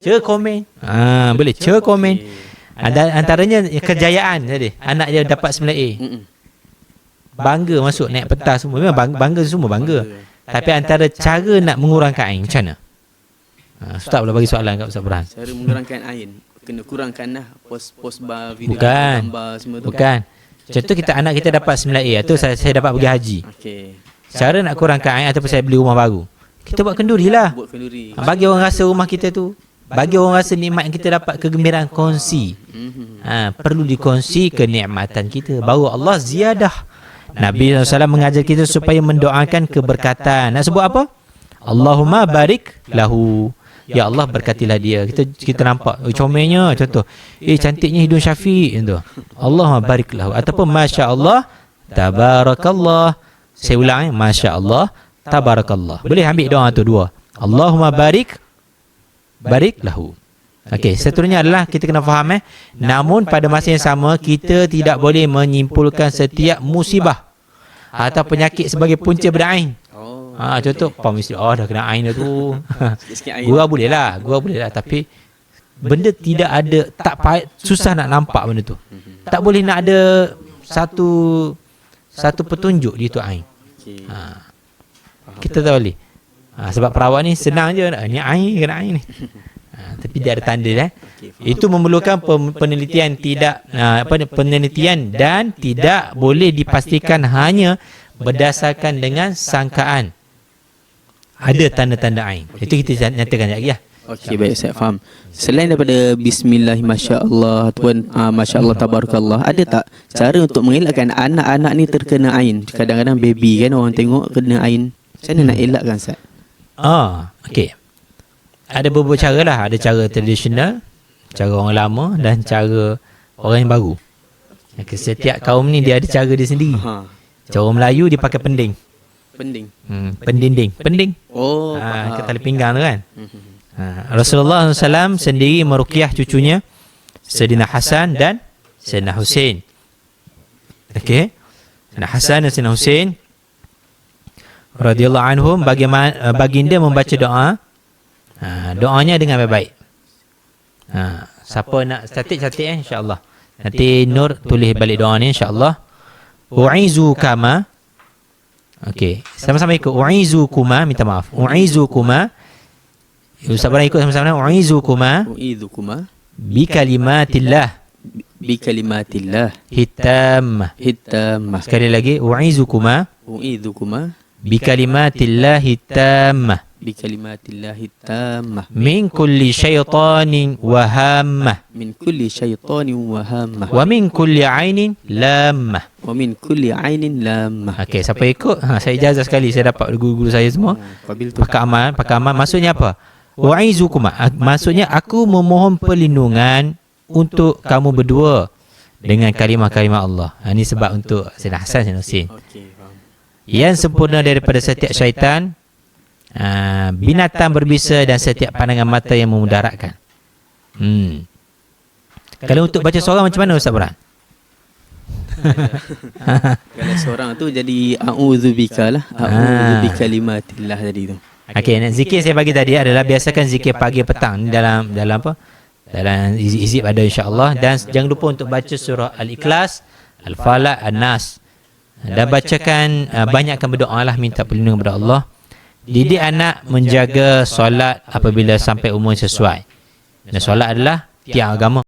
komen. Boleh komen. Antaranya kejayaan tadi. Anak dia dapat 9A. Bangga masuk naik pentas semua. Memang bangga semua bangga. Tapi antara cara nak mengurangkan ain macam mana? Ustaz pula bagi soalan kat Ustaz Burhan. Cara mengurangkan ain, kena kurangkan lah pos video, Bukan. gambar semua tu. Bukan. Contoh kita anak kita dapat 9A atau saya dapat pergi haji. Okey. Cara nak kurangkan ain ataupun saya beli rumah baru. Kita buat kenduri lah. Buat kenduri. Bagi orang rasa rumah kita tu, bagi orang rasa nikmat yang kita dapat, kegembiraan kongsi. Perlu dikongsi kenikmatan kita. Baru Allah ziyadah. Nabi SAW mengajar kita supaya mendoakan keberkatan. Nak sebut apa? Allahumma barik lahu. Ya Allah berkatilah dia. Kita nampak comelnya contoh. Cantiknya hidung Syafiq tu. Allahumma barik lahu ataupun masya-Allah tabarakallah. Saya ulang masya-Allah tabarakallah. Boleh ambil doa tu dua. Allahumma barik lahu. Okey, seterusnya adalah kita kena faham namun pada masa yang sama kita tidak boleh menyimpulkan setiap musibah atau penyakit sebagai punca berain. Contoh mesti dah kena ain dah tu. Gua boleh lah tapi benda tidak ada, tak susah nak nampak benda tu. Tak boleh nak ada satu petunjuk di tu ain. Kita tak boleh. Sebab perawat ni senang je, ni ain kena ain ni. Tapi dia ada tanda Itu memerlukan penelitian penelitian dan tidak boleh dipastikan hanya berdasarkan dengan sangkaan. Ada tanda-tanda ain. Itu kita nyatakan lagi lah. Okey, baik, saya faham. Selain daripada bismillah, masya-Allah ataupun masya-Allah tabarakallah, ada tak cara untuk mengelakkan anak-anak ni terkena ain? Kadang-kadang baby kan orang tengok kena ain. Macam mana nak elakkan, Ustaz? Okey. Ada beberapa cara lah. Ada cara tradisional, cara orang lama dan cara orang yang baru. Setiap kaum ni dia ada cara dia sendiri. Cara orang Melayu dia pakai pending. Pending. Ke tali pinggang tu kan. Rasulullah SAW sendiri meruqyah cucunya Sayyidina Hasan dan Sayyidina Husain. Okey. Sayyidina Hasan dan Sayyidina Husain radhiyallahu anhum, bagaimana baginda membaca doa. Doanya dengan baik-baik. Siapa nak catat insya-Allah. Nanti Nur tulis balik doa ni insya-Allah. U'izu kama. Okey, sama-sama ikut. U'izukuma, minta maaf. U'izukuma. Ustaz Barang ikut sama-sama. U'izukuma bikalimatillah. Hitam. Sekali lagi. U'izukuma bikalimatillah hitam. Min kulli syaitanin wa hammah. Wa min kulli ainin lammah. Okey, siapa ikut? Saya ijazah sekali. Saya dapat guru-guru saya semua. Pakai amal. Maksudnya apa? Wa'izukuma. Maksudnya aku memohon perlindungan untuk kamu berdua dengan kalimah-kalimah Allah. Ini sebab untuk Sayyidina Hasan dan Husain. Yang sempurna daripada setiap syaitan, binatang berbisa dan setiap pandangan mata yang memudaratkan. Kalau untuk baca seorang macam mana Ustaz Burhan? Kalau seorang tu jadi a'udzubika lah. A'udzubika kalimatillah tadi tu. Okey, zikir saya bagi tadi adalah biasakan zikir pagi petang dalam apa? Dalam izib ada insya-Allah, dan jangan lupa untuk baca surah Al-Ikhlas, Al-Falaq, An-Nas. Dan bacakan banyakkan berdoa lah, minta perlindungan kepada Allah. Didik anak menjaga solat apabila sampai umur sesuai. Dan solat adalah tiang agama.